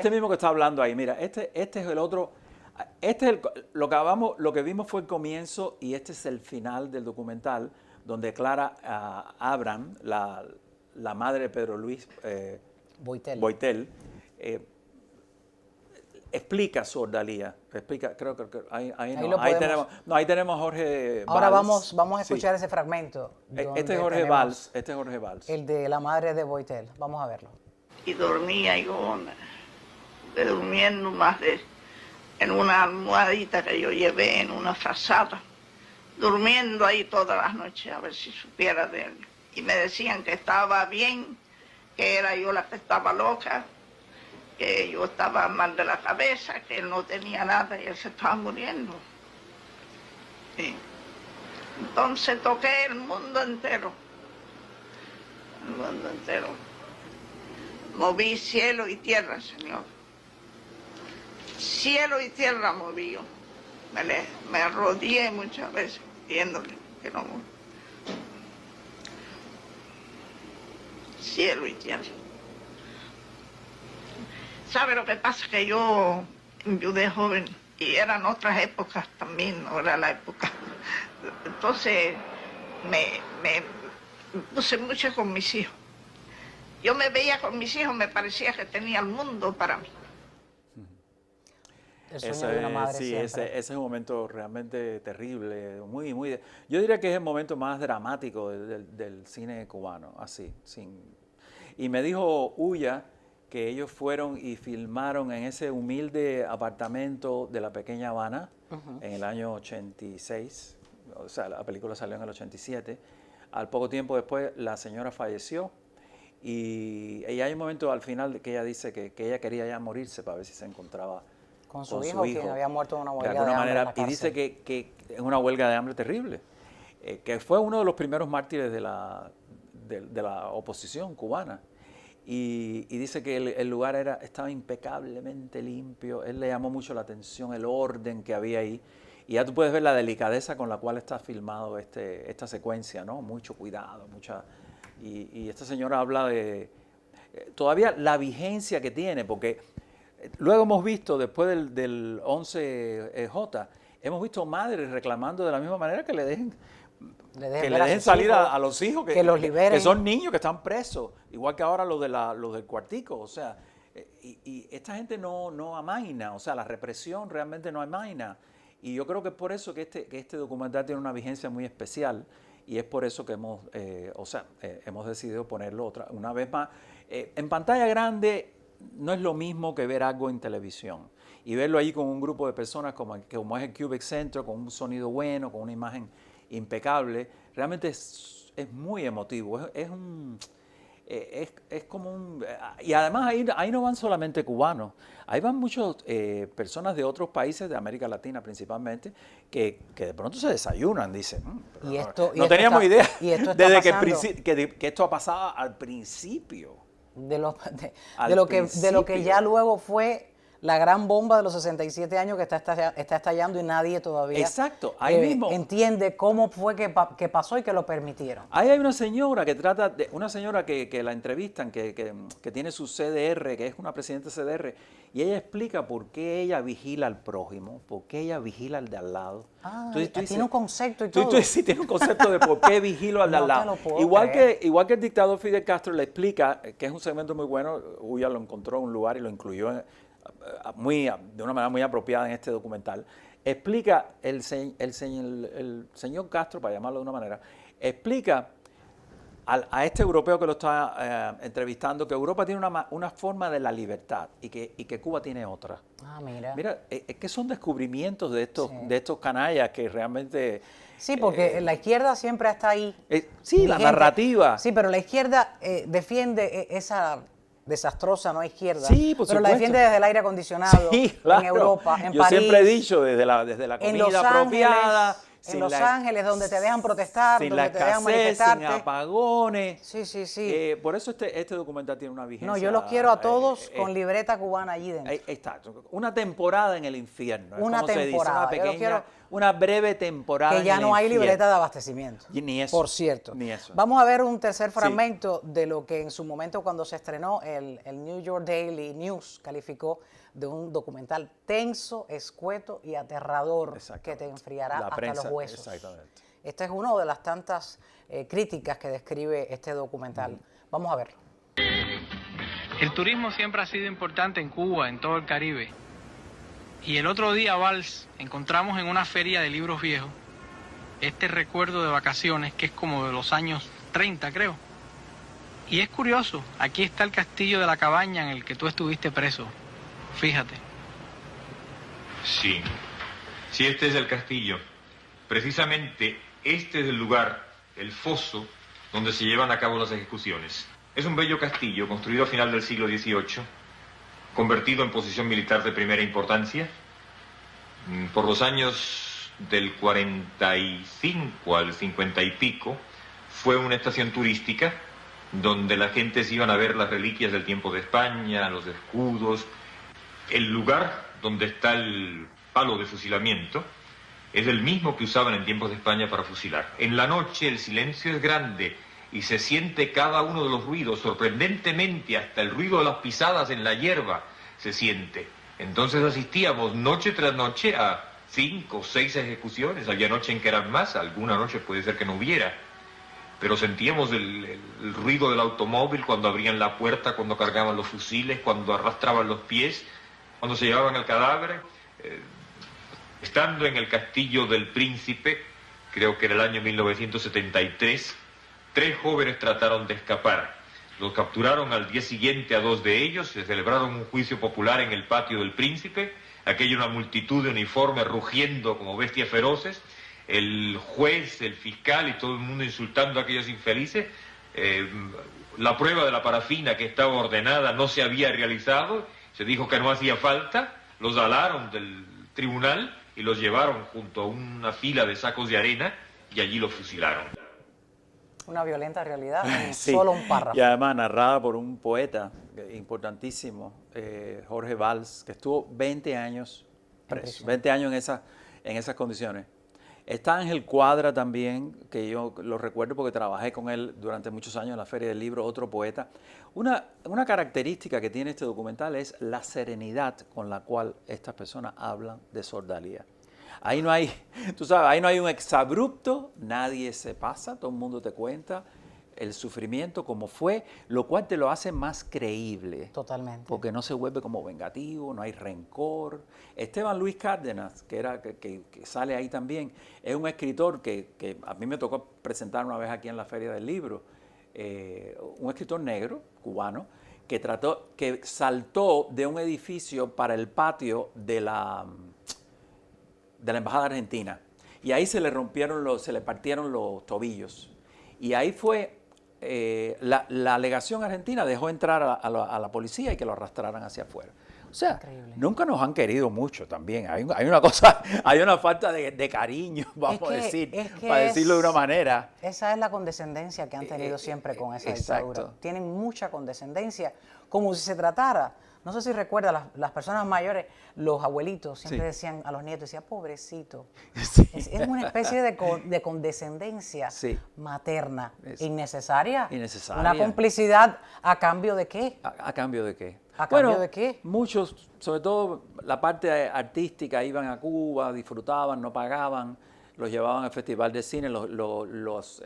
mismo que está hablando ahí, mira, este es el otro, lo que vimos fue el comienzo y este es el final del documental, donde Clara Abraham, la madre de Pedro Luis Boitel, explica su ordalía, creo que ahí tenemos a Jorge Valls. Ahora vamos a escuchar ese fragmento. Este es Jorge Valls. El de la madre de Boitel. Vamos a verlo. Y dormía yo durmiendo en una almohadita que yo llevé en una frazada, durmiendo ahí todas las noches a ver si supiera de él. Y me decían que estaba bien, que era yo la que estaba loca, que yo estaba mal de la cabeza, que él no tenía nada y él se estaba muriendo. Sí. Entonces toqué el mundo entero. Moví cielo y tierra, Señor. Cielo y tierra moví yo. Me arrodillé muchas veces pidiéndole que no muera. Cielo y tierra. ¿Sabe lo que pasa? Que yo enviudé joven y eran otras épocas también, no era la época. Entonces me puse mucho con mis hijos. Yo me veía con mis hijos, me parecía que tenía el mundo para mí. Ese es un momento realmente terrible, yo diría que es el momento más dramático del cine cubano, así. Y me dijo Ulla que ellos fueron y filmaron en ese humilde apartamento de la pequeña Habana en el año 86, o sea, la película salió en el 87. Al poco tiempo después la señora falleció y hay un momento al final que ella dice que ella quería ya morirse para ver si se encontraba con su hijo, quien había muerto en una huelga de alguna hambre manera, y dice que es una huelga de hambre terrible, que fue uno de los primeros mártires de la oposición cubana. Y dice que el lugar estaba impecablemente limpio. Él le llamó mucho la atención el orden que había ahí. Y ya tú puedes ver la delicadeza con la cual está filmado esta secuencia, ¿no? Mucho cuidado, y esta señora habla de todavía la vigencia que tiene, porque luego hemos visto, después del 11J, hemos visto madres reclamando de la misma manera que le dejen que le dejen salir a los hijos, que los liberen. Que son niños que están presos, igual que ahora los del cuartico, o sea, y esta gente no amaina, o sea, la represión realmente no amaina, y yo creo que es por eso que este documental tiene una vigencia muy especial, y es por eso que hemos decidido ponerlo una vez más. En pantalla grande no es lo mismo que ver algo en televisión, y verlo ahí con un grupo de personas como es el Cubic Center, con un sonido bueno, con una imagen impecable, realmente es muy emotivo, es como un... Y además ahí no van solamente cubanos, ahí van muchas personas de otros países de América Latina principalmente, que de pronto se desayunan, dicen, no teníamos idea desde que esto ha pasado al principio. De lo que ya luego fue la gran bomba de los 67 años que está estallando y nadie todavía entiende cómo fue que pasó y que lo permitieron. Ahí hay una señora que la entrevistan, que tiene su CDR, que es una presidenta CDR, y ella explica por qué ella vigila al prójimo, por qué ella vigila al de al lado. Tiene un concepto y todo. Sí, tiene un concepto de por qué vigilo al de al lado. Igual que el dictador Fidel Castro le explica, que es un segmento muy bueno, Uya lo encontró en un lugar y lo incluyó de una manera muy apropiada en este documental. Explica el señor Castro, para llamarlo de una manera, explica a este europeo que lo está entrevistando que Europa tiene una forma de la libertad y que Cuba tiene otra. Mira, es que son descubrimientos de estos canallas que realmente... Sí, porque la izquierda siempre está ahí. La narrativa. Sí, pero la izquierda defiende esa... desastrosa, no izquierda, pero la defiende desde el aire acondicionado, en Europa, en París. Yo siempre he dicho, desde la comida apropiada, en Los Ángeles, donde te dejan protestar, donde te dejan manifestarte. Sin apagones. Sí. Por eso este documental tiene una vigencia. No, yo los quiero a todos con libreta cubana allí dentro. Está, una temporada en el infierno. Una temporada. Se dice, una breve temporada. Que ya no hay libreta de abastecimiento. Ni eso. Por cierto. Ni eso. Vamos a ver un tercer fragmento de lo que en su momento, cuando se estrenó, el New York Daily News calificó de un documental tenso, escueto y aterrador que te enfriará hasta los huesos. Exactamente. Esta es una de las tantas críticas que describe este documental. Vamos a verlo. El turismo siempre ha sido importante en Cuba, en todo el Caribe. Y el otro día, Valls, encontramos en una feria de libros viejos este recuerdo de vacaciones que es como de los años 30, creo. Y es curioso, aquí está el castillo de la cabaña en el que tú estuviste preso. Fíjate. Sí, este es el castillo. Precisamente este es el lugar, el foso, donde se llevan a cabo las ejecuciones. Es un bello castillo construido a final del siglo XVIII, convertido en posición militar de primera importancia. Por los años del 45 al 50 y pico, fue una estación turística donde la gente se iban a ver las reliquias del tiempo de España, los escudos. El lugar donde está el palo de fusilamiento es el mismo que usaban en tiempos de España para fusilar. En la noche el silencio es grande y se siente cada uno de los ruidos, sorprendentemente hasta el ruido de las pisadas en la hierba se siente. Entonces asistíamos noche tras noche a 5 o 6 ejecuciones. Había noche en que eran más, alguna noche puede ser que no hubiera. Pero sentíamos el ruido del automóvil cuando abrían la puerta, cuando cargaban los fusiles, cuando arrastraban los pies, cuando se llevaban el cadáver. Estando en el castillo del Príncipe, creo que era el año 1973, 3 jóvenes trataron de escapar. Los capturaron al día siguiente a 2 de ellos, se celebraron un juicio popular en el patio del Príncipe, aquella una multitud de uniformes rugiendo como bestias feroces, el juez, el fiscal y todo el mundo insultando a aquellos infelices. La prueba de la parafina que estaba ordenada no se había realizado, se dijo que no hacía falta, los alaron del tribunal y los llevaron junto a una fila de sacos de arena y allí los fusilaron. Una violenta realidad en solo un párrafo. Y además narrada por un poeta importantísimo, Jorge Valls, que estuvo 20 años preso, 20 años en esas condiciones. Está Ángel Cuadra también, que yo lo recuerdo porque trabajé con él durante muchos años en la Feria del Libro, otro poeta. Una característica que tiene este documental es la serenidad con la cual estas personas hablan de Sordalía. ahí no hay, tú sabes, ahí no hay un exabrupto, nadie se pasa, todo el mundo te cuenta el sufrimiento como fue, lo cual te lo hace más creíble. Totalmente. Porque no se vuelve como vengativo, no hay rencor. Esteban Luis Cárdenas, que sale ahí también, es un escritor que a mí me tocó presentar una vez aquí en la Feria del Libro, un escritor negro, cubano, que saltó de un edificio para el patio de la Embajada Argentina. Y ahí se le partieron los tobillos. Y ahí fue, la legación argentina dejó entrar a la policía y que lo arrastraran hacia afuera. O sea, increíble. Nunca nos han querido mucho también. Hay una cosa, hay una falta de cariño, vamos a decir, para decirlo de una manera. Esa es la condescendencia que han tenido siempre con esa exacto. dictadura. Tienen mucha condescendencia, como si se tratara. No sé si recuerda, las personas mayores, los abuelitos siempre decían a los nietos, decían, pobrecito. Sí. Es una especie de condescendencia materna, innecesaria. Una complicidad, ¿a cambio de qué? ¿A cambio de qué? ¿A cambio de qué? Muchos, sobre todo la parte artística, iban a Cuba, disfrutaban, no pagaban, los llevaban al Festival de Cine, los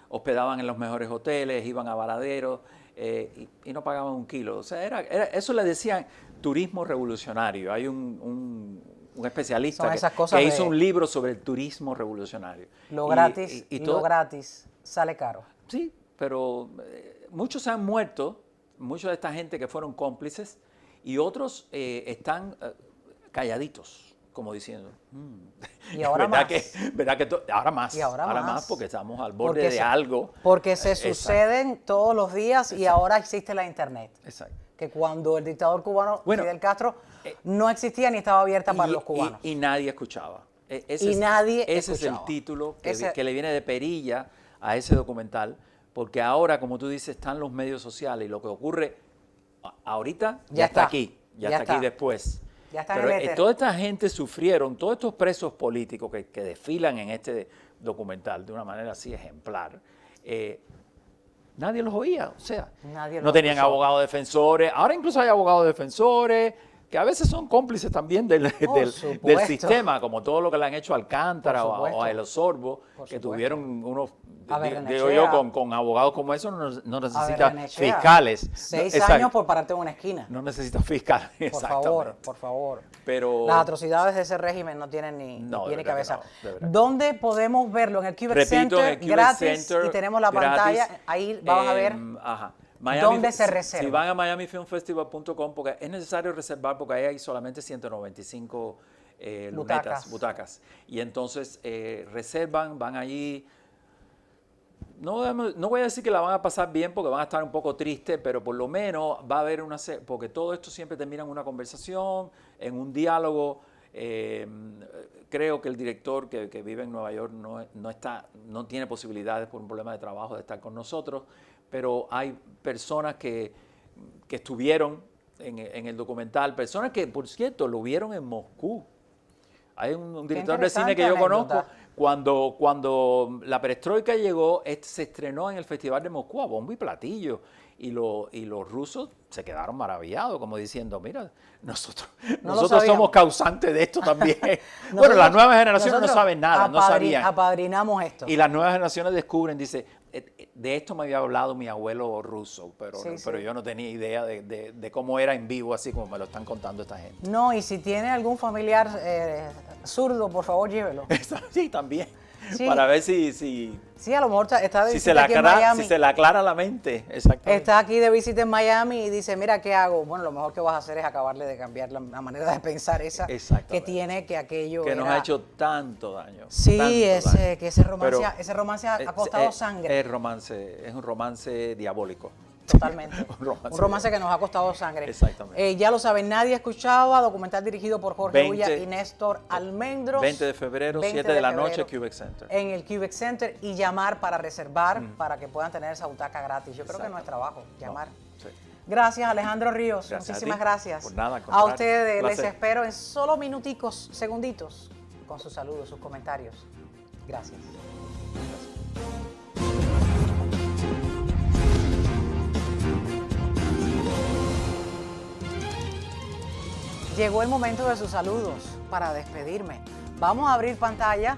hospedaban en los mejores hoteles, iban a Varadero y no pagaban un kilo. O sea, eso le decían turismo revolucionario. Hay un especialista que hizo un libro sobre el turismo revolucionario. Lo gratis y lo gratis sale caro. Sí, pero muchos se han muerto, mucha de esta gente que fueron cómplices, y otros están calladitos, como diciendo. Y ahora más. Ahora más. Y ahora más porque estamos al borde de algo. Porque se suceden todos los días y ahora existe la internet. Exacto. Que cuando el dictador cubano Fidel Castro no existía ni estaba abierta para los cubanos. Y nadie escuchaba. Ese es el título que le viene de perilla a ese documental, porque ahora, como tú dices, están los medios sociales y lo que ocurre ahorita ya está aquí, ya está aquí después. Ya está Pero en el éter. toda esta gente sufrieron, todos estos presos políticos que desfilan en este documental de una manera así ejemplar, nadie los oía, o sea, no tenían abogados defensores, ahora incluso hay abogados defensores, que a veces son cómplices también del sistema, como todo lo que le han hecho a Alcántara o a El Osorbo, que tuvieron unos, digo yo, con abogados como eso no necesita fiscales. 6 años por pararte en una esquina. No necesita fiscales, por favor. Pero las atrocidades de ese régimen no tienen ni cabeza. No, ¿dónde podemos verlo? En el Cubic Center, gratis, y tenemos la pantalla, ahí vamos a ver. ¿Dónde se reserva? Si van a miamifilmfestival.com, porque es necesario reservar porque ahí hay solamente 195 butacas. Y entonces reservan, van allí. No voy a decir que la van a pasar bien porque van a estar un poco tristes, pero por lo menos va a haber porque todo esto siempre termina en una conversación, en un diálogo. Creo que el director que vive en Nueva York no tiene posibilidades por un problema de trabajo de estar con nosotros, pero hay personas que estuvieron en el documental, personas que, por cierto, lo vieron en Moscú. Hay un director de cine que yo conozco, cuando la perestroika llegó, se estrenó en el Festival de Moscú a bombo y platillo, y los rusos se quedaron maravillados, como diciendo, mira, nosotros somos causantes de esto también. Bueno, las nuevas generaciones no saben nada, no sabían. Apadrinamos esto. Y las nuevas generaciones descubren, dice, de esto me había hablado mi abuelo ruso, pero yo no tenía idea de cómo era en vivo, así como me lo están contando esta gente. No, y si tiene algún familiar zurdo, por favor, llévelo. Sí, también. Sí. Para ver si a lo mejor está de visita aquí en Miami. Si se le aclara la mente, exactamente. Está aquí de visita en Miami y dice, mira, ¿qué hago? Bueno, lo mejor que vas a hacer es acabarle de cambiar la manera de pensar esa que tiene, que aquello que nos ha hecho tanto daño. Sí, que ese romance ha costado sangre. Es un romance diabólico. Totalmente. Un romance que nos ha costado sangre. Exactamente. Ya lo saben, nadie escuchaba, documental dirigido por Jorge Ulla y Néstor Almendros. 20 de febrero, 7 de la noche, Cubic Center. En el Cubic Center, y llamar para reservar, para que puedan tener esa butaca gratis. Yo creo que no es trabajo, llamar. Sí. Gracias, Alejandro Ríos. Muchísimas gracias. Por nada, a ustedes les espero en solo minuticos, segunditos, con sus saludos, sus comentarios. Gracias. Llegó el momento de sus saludos para despedirme. Vamos a abrir pantalla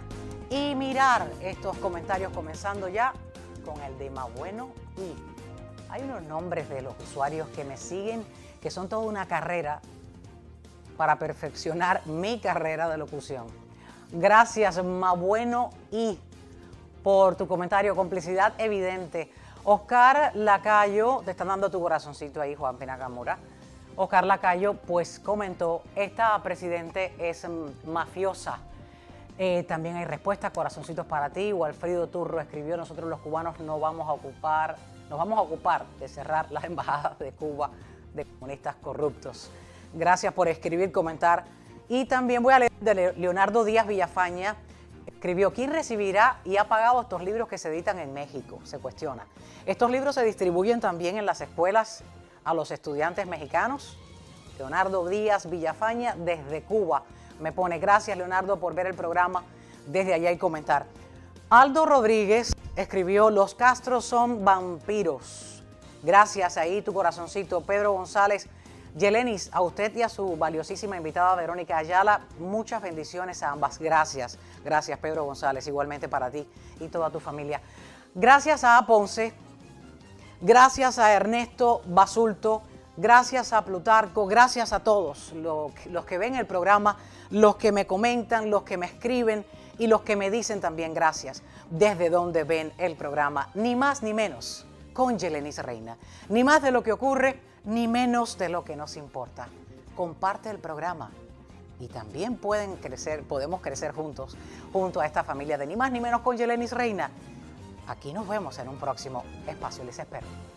y mirar estos comentarios, comenzando ya con el de Mabueno y. Hay unos nombres de los usuarios que me siguen que son toda una carrera para perfeccionar mi carrera de locución. Gracias, Mabueno y, por tu comentario. Complicidad evidente. Oscar Lacayo, te están dando tu corazoncito ahí, Juan Pinagamura. Oscar Lacayo, pues comentó, esta presidente es mafiosa. También hay respuestas, corazoncitos para ti. Walfrido Turro escribió, nosotros los cubanos nos vamos a ocupar de cerrar las embajadas de Cuba de comunistas corruptos. Gracias por escribir, comentar. Y también voy a leer de Leonardo Díaz Villafaña. Escribió, ¿quién recibirá y ha pagado estos libros que se editan en México? Se cuestiona. ¿Estos libros se distribuyen también en las escuelas a los estudiantes mexicanos? Leonardo Díaz Villafaña desde Cuba me pone, gracias Leonardo por ver el programa desde allá y comentar. Aldo Rodríguez escribió, los Castros son vampiros. Gracias, ahí tu corazoncito. Pedro González, Yelenis, a usted y a su valiosísima invitada Verónica Ayala, muchas bendiciones a ambas. Gracias, gracias Pedro González, igualmente para ti y toda tu familia. Gracias a Ponce, gracias a Ernesto Basulto, gracias a Plutarco, gracias a todos los que ven el programa, los que me comentan, los que me escriben y los que me dicen también gracias desde donde ven el programa. Ni más ni menos con Yelenis Reina. Ni más de lo que ocurre, ni menos de lo que nos importa. Comparte el programa y también podemos crecer juntos, junto a esta familia de Ni más ni menos con Yelenis Reina. Aquí nos vemos en un próximo espacio. Les espero.